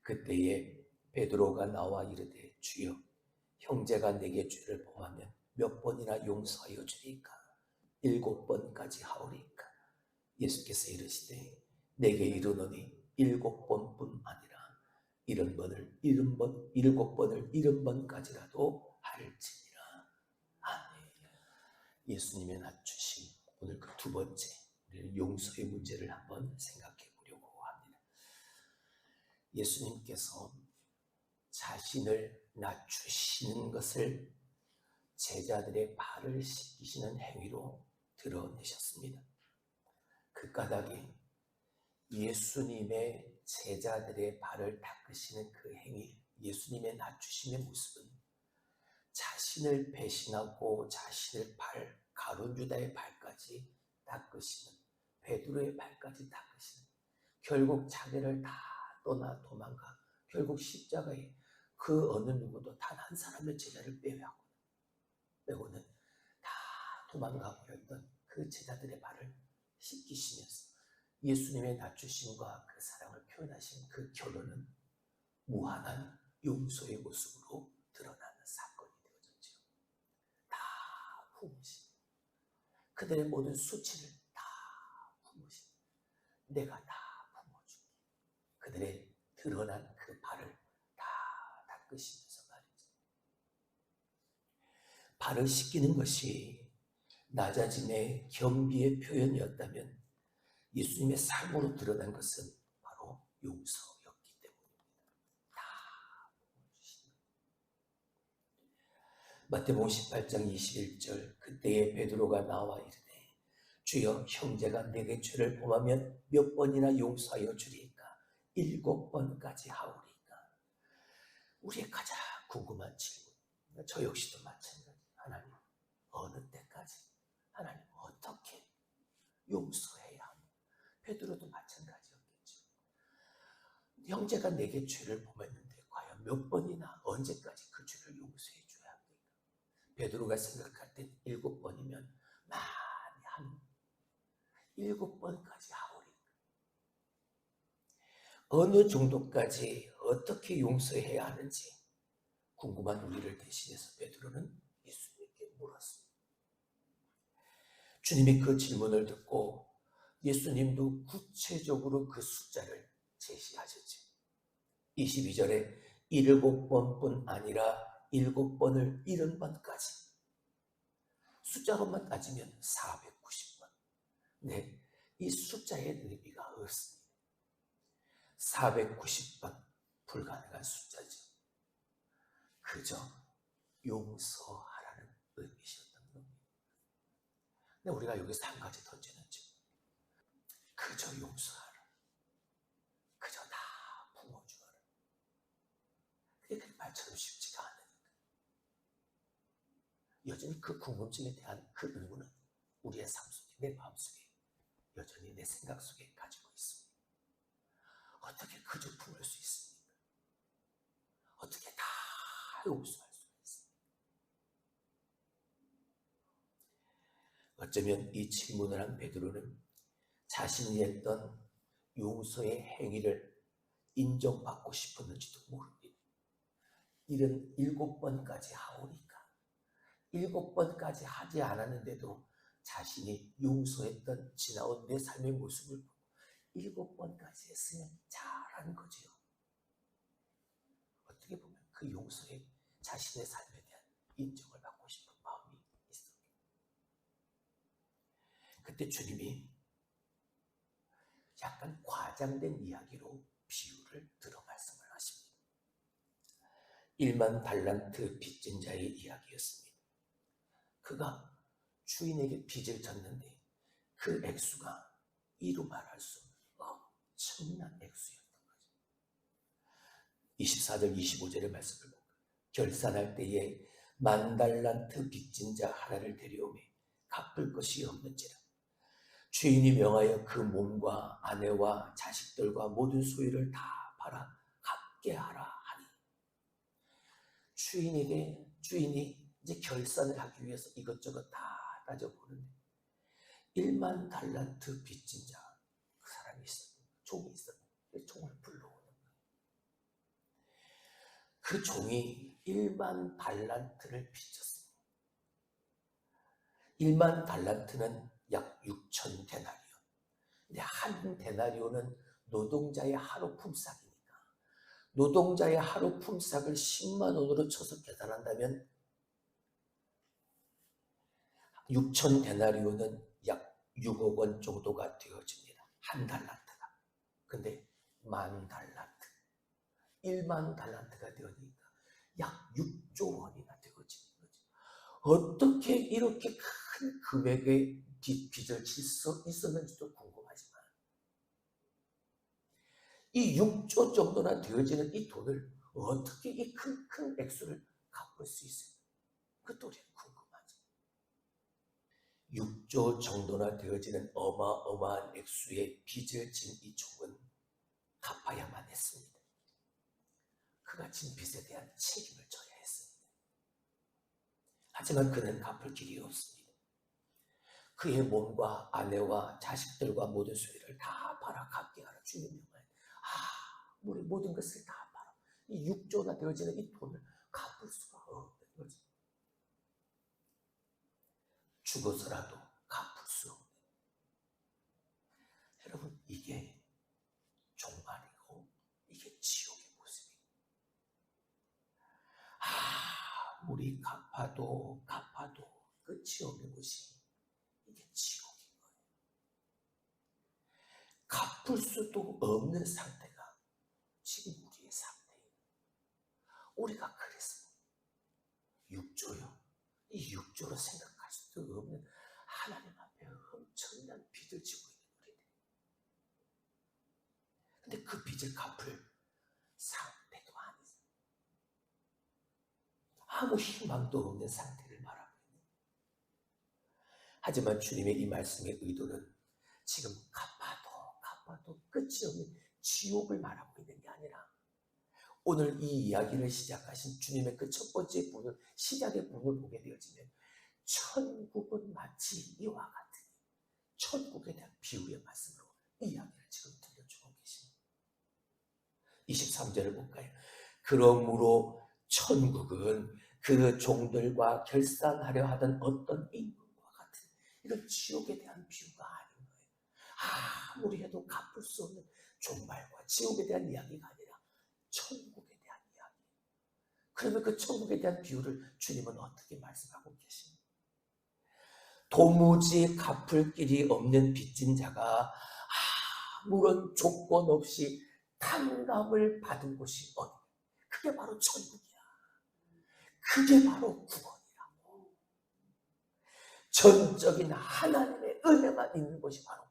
그때에 베드로가 나와 이르되 주여 형제가 내게 죄를 범하면 몇 번이나 용서하여 주리까? 7번까지 하오리까? 예수께서 이르시되 내게 이르노니 7번뿐 아니라 7번을 70번까지라도 할지니라. 아멘. 예수님의 낮추심, 오늘 그 두 번째 용서의 문제를 한번 생각해 보려고 합니다. 예수님께서 자신을 낮추시는 것을 제자들의 발을 씻기시는 행위로 드러내셨습니다. 그 까닭에 예수님의 제자들의 발을 닦으시는 그 행위, 예수님의 낮추심의 모습은 자신을 배신하고 자신의 발, 가룟 유다의 발까지 닦으시는, 베드로의 발까지 닦으시는, 결국 자기를 다 떠나 도망가 결국 십자가에 그 어느 누구도 단 한 사람의 제자를 빼고는 다 도망가 버렸던 그 제자들의 발을 씻기시면서 예수님의 낮추심과 그 사랑을 표현하신 그 결론은 무한한 용서의 모습으로 드러나는 사건이 되어졌죠. 다 품으신, 그들의 모든 수치를 다 품으신, 내가 다 품어줄게. 그들의 드러난 그 발을 다 닦으시면서 말이죠. 발을 씻기는 것이 낮아짐의 겸비의 표현이었다면 예수님의 삶으로 드러난 것은 바로 용서였기 때문입니다. 다 품어주시는. 마태복음 18장 21절, 그때에 베드로가 나와 이르되 주여 형제가 내게 죄를 범하면 몇 번이나 용서하여 주리까? 7번까지 하오리까? 우리의 가장 궁금한 질문, 저 역시도 마찬가지. 하나님, 어느 때까지? 하나님, 어떻게 용서해야 합니까? 베드로도 마찬가지였겠죠. 형제가 내게 죄를 범했는데 과연 몇 번이나 언제까지 그 죄를 용서해 줘야 합니까? 베드로가 생각할 땐 7번이면 많이 한 7번까지 하오리까? 어느 정도까지 어떻게 용서해야 하는지 궁금한 우리를 대신해서 베드로는 예수님께 물었습니다. 주님이 그 질문을 듣고 예수님도 구체적으로 그 숫자를 제시하셨죠. 22절에 7번뿐 아니라 7번을 70번까지. 숫자로만 따지면 490번. 네, 이 숫자의 의미가 없습니다. 490번 불가능한 숫자죠. 그저 용서하라는 의미셨던 겁니다. 근데 우리가 여기서 한 가지 던지는 점, 그저 용서하라, 그저 다 품어주어라. 그게 그 말처럼 쉽지가 않으니까 여전히 그 궁금증에 대한 그 의문은 우리의 삶 속에, 내 마음속에, 여전히 내 생각 속에 가지고 있습니다. 어떻게 그저 품을 수 있습니까? 어떻게 다 용서할 수 있습니까? 어쩌면 이 질문을 한 베드로는 자신이 했던 용서의 행위를 인정받고 싶었는지도 모릅니다. 77번까지 하오니까 7번까지 하지 않았는데도 자신이 용서했던 지나온 내 삶의 모습을 보고 7번까지 했으면 잘한 거지요. 어떻게 보면 그 용서에 자신의 삶에 대한 인정을 받고 싶은 마음이 있었습니다. 그때 주님이 약간 과장된 이야기로 비유를 들어 말씀을 하십니다. 1만 달란트 빚진 자의 이야기였습니다. 그가 주인에게 빚을 졌는데 그 액수가 이루 말할 수 없는 엄청난 액수였던 거죠. 24절 25절의 말씀을 보고 결산할 때에 10,000달란트 빚진 자 하나를 데려오매 갚을 것이 없는지라 주인이 명하여 그 몸과 아내와 자식들과 모든 소유를 다 팔아 갚게 하라 하니, 주인이 이제 결산을 하기 위해서 이것저것 다 따져보는데 1만 달란트 빚진 자, 그 사람이 있었고 종이 있었고 총을 불러오는 거예요. 그 종이 1만 달란트를 빚졌습니다. 1만 달란트는 약 6천 데나리온. 근데 한 데나리온은 노동자의 하루 품삯이니까 노동자의 하루 품삯을 10만 원으로 쳐서 계산한다면 6천 데나리온은 약 6억 원 정도가 되어집니다. 한 달란트가. 근데 만 달란트, 1만 달란트가 되어지니까 약 6조 원이나 되어지는 거죠. 어떻게 이렇게 큰 금액의 빚을 질 수 있었는지도 궁금하지만 이 6조 정도나 되어지는 이 돈을 어떻게 이 큰 액수를 갚을 수 있을까? 그것도 우리는 궁금하죠. 6조 정도나 되어지는 어마어마한 액수의 빚을 진 이 종은 갚아야만 했습니다. 그가 진 빚에 대한 책임을 져야 했습니다. 하지만 그는 갚을 길이 없습니다. 그의 몸과 아내와 자식들과 모든 소유를 다 팔아 갚게 하라 주님 명하여. 우리 모든 것을 다 팔아 이 6조나 되어지는 이 돈을 갚을 수가 없는 거죠. 죽어서라도 갚을 수 없는. 여러분, 이게 종말이고 이게 지옥의 모습이에요. 우리 갚아도 끝이 없는 것이 이게 지옥인 거예요. 갚을 수도 없는 상태가 지금 우리의 상태예요. 우리가 그래서 6조요. 이 6조로 생각할 수도 없는 하나님 앞에 엄청난 빚을 지고 있는 우리들. 근데 그 빚을 갚을 상태도 아니죠. 아무 희망도 없는 상태를 말하고 있는. 하지만 주님의 이 말씀의 의도는 지금 갚아도 끝이 없는 지옥을 말하고 있는 게 아니라 오늘 이 이야기를 시작하신 주님의 그 첫 번째 분을, 시작의 분을 보게 되어지면 천국은 마치 이와 같으니 천국에 대한 비유의 말씀으로 이 이야기를 지금 들려주고 계십니다. 23절을 볼까요? 그러므로 천국은 그 종들과 결산하려 하던 어떤 임금과 같은 이런 지옥에 대한 비유가 아닌 거예요. 아무리 해도 갚을 수 없는 종말과 지옥에 대한 이야기가 아니라 천국에 대한 이야기. 그러면 그 천국에 대한 비유를 주님은 어떻게 말씀하고 계십니까? 도무지 갚을 길이 없는 빚진 자가 아무런 조건 없이 탕감을 받은 곳이 어디? 그게 바로 천국이야. 그게 바로 구원이라고. 전적인 하나님의 은혜만 있는 곳이 바로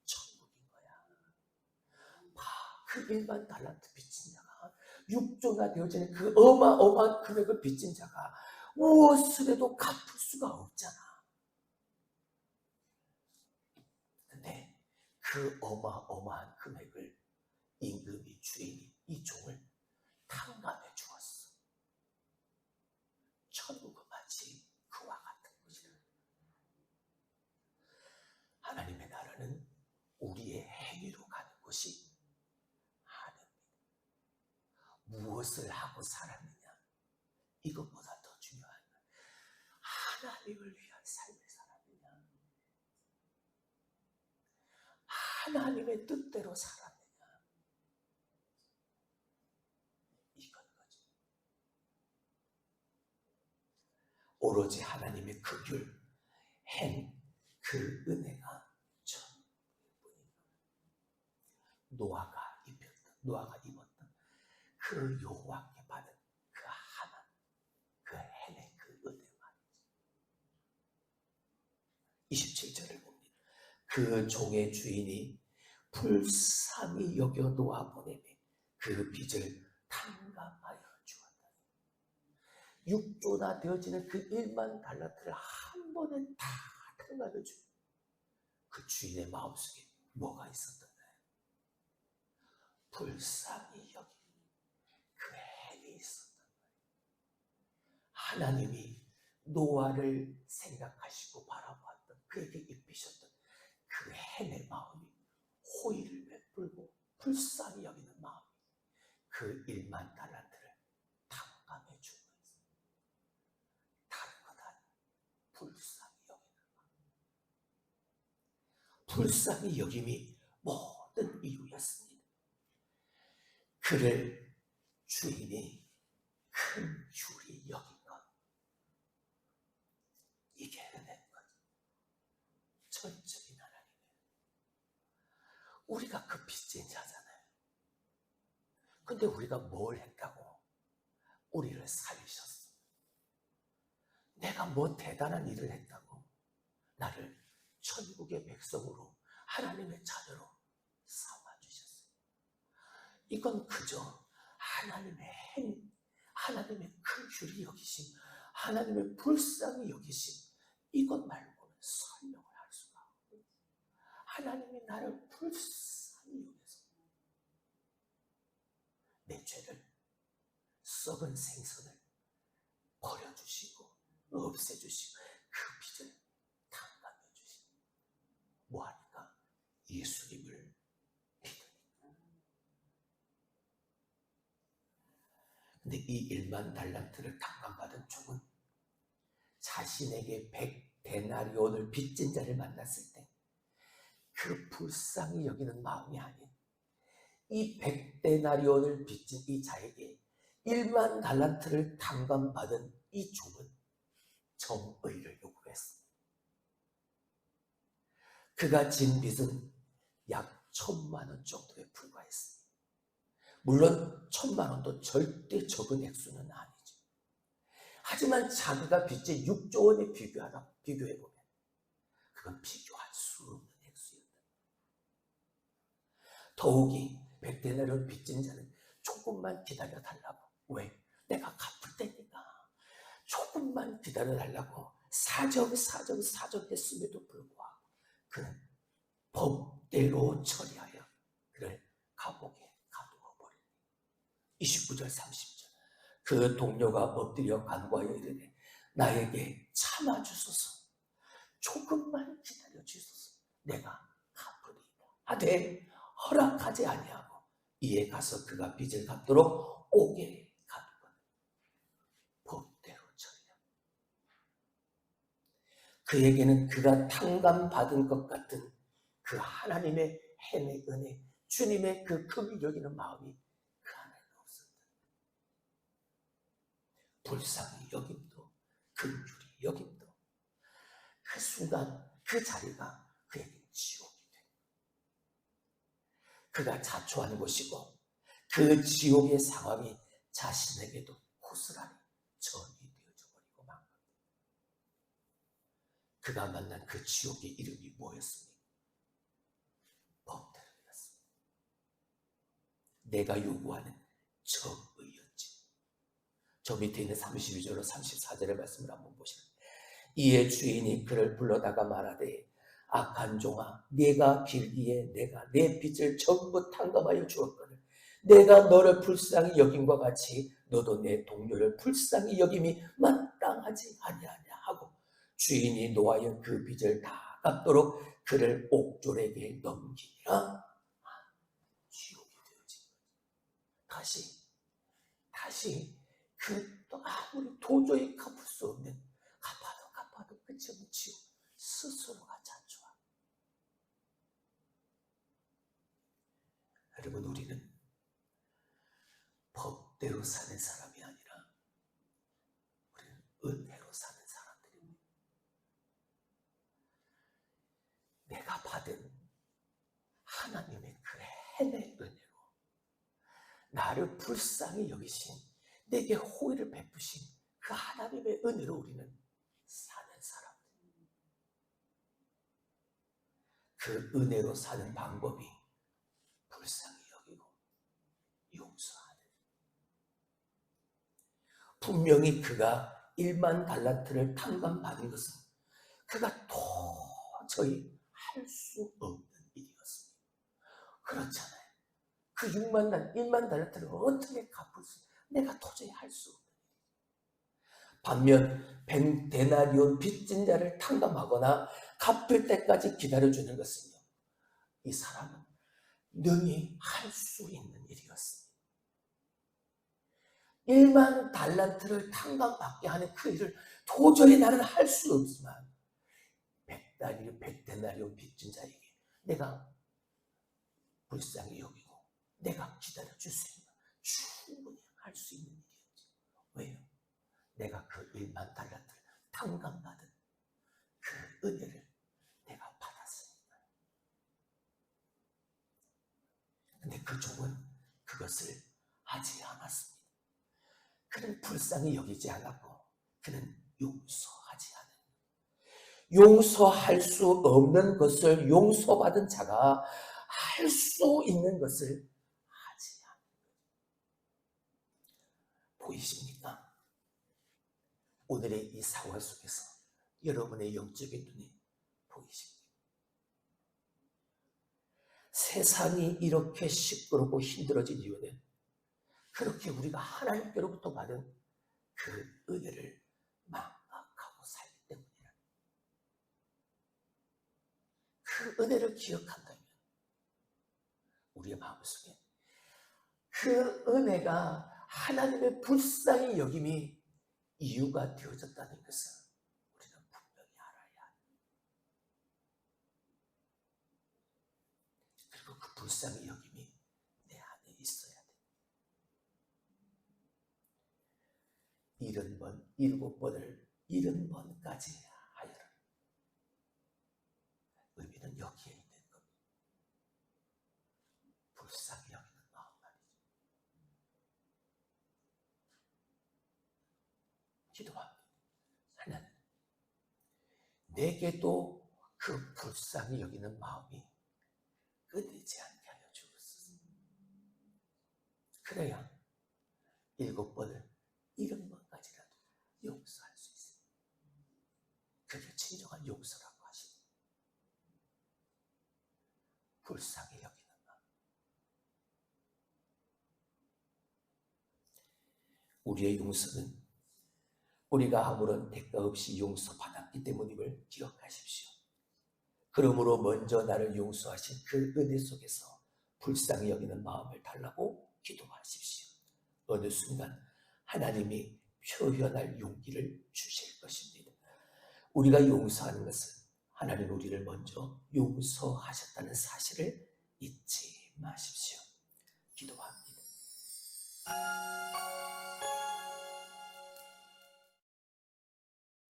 천국인 거야. 그 1만 달란트 빚진 자가 6조나 되어지는 그 어마어마한 금액을 빚진 자가 무엇을 해도 갚을 수가 없잖아. 근데 그 어마어마한 금액을 임금이, 주인이 이 종을 탕감해 주었어. 천국은 마치 그와 같은 것이다. 하나님의 나라는 우리의 행위로 가는 것이 아닙니다. 무엇을 하고 살았느냐, 이것보다 더 중요한 건 하나님을 위한 삶을 살았느냐, 하나님의 뜻대로 살았느냐, 이건 거죠. 오로지 하나님의 그 길, 행, 그 은혜가 천국뿐입니다. 노아가 입었던 그 여호와께 받은 그 하나, 그 행의 그 은혜 말이죠. 27절을 봅니다. 그 종의 주인이 불쌍히 여겨 놓아 보내매 그 빚을 탕감하여 주었다. 6조나 되어지는 그 1만 달란트를 한 번에 다 탕감해 주고 그 주인의 마음속에 뭐가 있었던가요? 불쌍히 여기는 그 행이 있었던 거예요. 하나님이 노아를 생각하시고 바라보았던 그에게 입히셨던 그 행의 마음이 호의를 베풀고 불쌍히 여기는 마음이 그 1만 달란트를 탕감해 불쌍히 여김이 모든 이유였습니다. 그를 주인이 큰 휼히 여긴 것, 이게 은혜인 거죠. 전적인 하나님이에요. 우리가 그 빚진 자잖아요. 근데 우리가 뭘 했다고 우리를 살리셨어. 내가 뭐 대단한 일을 했다고 나를 천국의 백성으로 하나님의 자녀로 삼아주셨어요. 이건 그저 하나님의 행, 하나님의 큰 휼히 여기심, 하나님의 불쌍히 여기심, 이것 말고는 설명을 할 수가 없어요. 하나님이 나를 불쌍히 여겨서 내 죄를, 썩은 생선을 버려주시고 없애주시고 그 빚을 탕감해주시고, 뭐하니까? 예수님을 믿으니까. 근데 이 1만 달란트를 탕감받은 종은 자신에게 100데나리온을 빚진 자를 만났을 때 그 불쌍히 여기는 마음이 아닌 이 100데나리온을 빚진 이 자에게 1만 달란트를 탕감받은 이 종은 정의를 요구했습니다. 그가 진 빚은 약 1,000만 원 정도에 불과했습니다. 물론 1,000만 원도 절대 적은 액수는 아니죠. 하지만 자기가 빚진 6조 원에 비교해보면 그건 비교할 수 없는 액수였다. 더욱이 100데나리온 빚진 자는 조금만 기다려달라고, 왜? 내가 갚을 테니까 조금만 기다려달라고 사정했음에도 불구하고 그는 법대로 처리하여 그를 감옥에 가두어 버립니다. 29절 30절 그 동료가 엎드려 간구하여 이르되 나에게 참아주소서, 조금만 기다려주소서, 내가 갚으리이다 하되 허락하지 아니하고 이에 가서 그가 빚을 갚도록 옥에 가두거든 법대로 처리하고, 그에게는 그가 탕감받은 것 같은 그 하나님의 행의 은혜, 주님의 그 금이 여기는 마음이 그 안에 없었다. 불쌍히 여김도 긍휼히 여김도 그 순간 그 자리가 그에게 지옥이 돼. 그가 자초한 곳이고 그 지옥의 상황이 자신에게도 고스란히 전이 되어져 버리고 만 겁니다. 그가 만난 그 지옥의 이름이 뭐였습니까? 법대로였습니다. 내가 요구하는 정의였지. 저 밑에 있는 32절로 34절의 말씀을 한번 보시면, 이에 주인이 그를 불러다가 말하되 악한 종아, 네가 길기에 내가 내 빚을 전부 탕감하여 주었거늘 내가 너를 불쌍히 여김과 같이 너도 내 동료를 불쌍히 여김이 마땅하지 아니하냐 하고 주인이 노하여 그 빚을 다 갚도록 그를 옥졸에게 넘기니라. 지옥이 되어진 거죠. 다시 그 또 아무리 도저히 갚을 수 없는, 갚아도 끝이 없는 지옥, 스스로가 자초하고. 여러분, 우리는 법대로 사는 사람이 아니라 우리는 은혜로 사는 사람들입니다. 내가 받은 하나님의 그 행의 은혜로 나를 불쌍히 여기신, 내게 호의를 베푸신 그 하나님의 은혜로 우리는 사는 사람들. 그 은혜로 사는 방법이 불쌍히 여기고 용서하는. 분명히 그가 1만 달란트를 탕감받은 것은 그가 도저히 할 수 없는 일이었습니다. 그렇잖아요. 그 1만 달란트를 어떻게 갚을 수, 내가 도저히 할 수 없는 일이죠. 반면 100데나리온 빚진 자를 탕감하거나 갚을 때까지 기다려주는 것은요, 이 사람은 능히 할 수 있는 일이었습니다. 1만 달란트를 탕감받게 하는 그 일을 도저히 나는 할 수 없지만 100데나리온 빚진 자에게 내가 불쌍히 여기고 내가 기다려줄 수 있는, 충분히 할 수 있는 일이었지. 왜요? 내가 그 1만 달란트를 탕감받은 그 은혜를 내가 받았으니까. 근데 그 종은 그것을 하지 않았습니다. 그는 불쌍히 여기지 않았고 그는 용서하지 않았습니다. 용서할 수 없는 것을 용서받은 자가 할 수 있는 것을 하지 않는 것. 보이십니까? 오늘의 이 상황 속에서 여러분의 영적인 눈이 보이십니까? 세상이 이렇게 시끄럽고 힘들어진 이유는 그렇게 우리가 하나님께로부터 받은 그 은혜를 망각하고 살기 때문이라. 그 은혜를 기억한다면 우리의 마음속에 그 은혜가 하나님의 불쌍히 여김이 이유가 되어졌다는 것을 우리는 분명히 알아야 합니다. 그리고 그 불쌍히 여김이 내 안에 있어야 돼. 70번, 7번을 70번까지 하여라. 의미는 여기에 있는 겁니다. 불쌍히 여기는 마음 말이죠. 기도합니다. 하나님, 내게도 그 불쌍히 여기는 마음이 끊이지 않게 하여 주옵소서. 그래야 7번을 70번까지라도 용서할 수 있습니다. 그게 진정한 용서라고 하십니다. 불쌍히 여기는 마음. 우리의 용서는 우리가 아무런 대가 없이 용서받았기 때문임을 기억하십시오. 그러므로 먼저 나를 용서하신 그 은혜 속에서 불쌍히 여기는 마음을 달라고 기도하십시오. 어느 순간 하나님이 표현할 용기를 주실 것입니다. 우리가 용서하는 것은 하나님 우리를 먼저 용서하셨다는 사실을 잊지 마십시오. 기도합니다.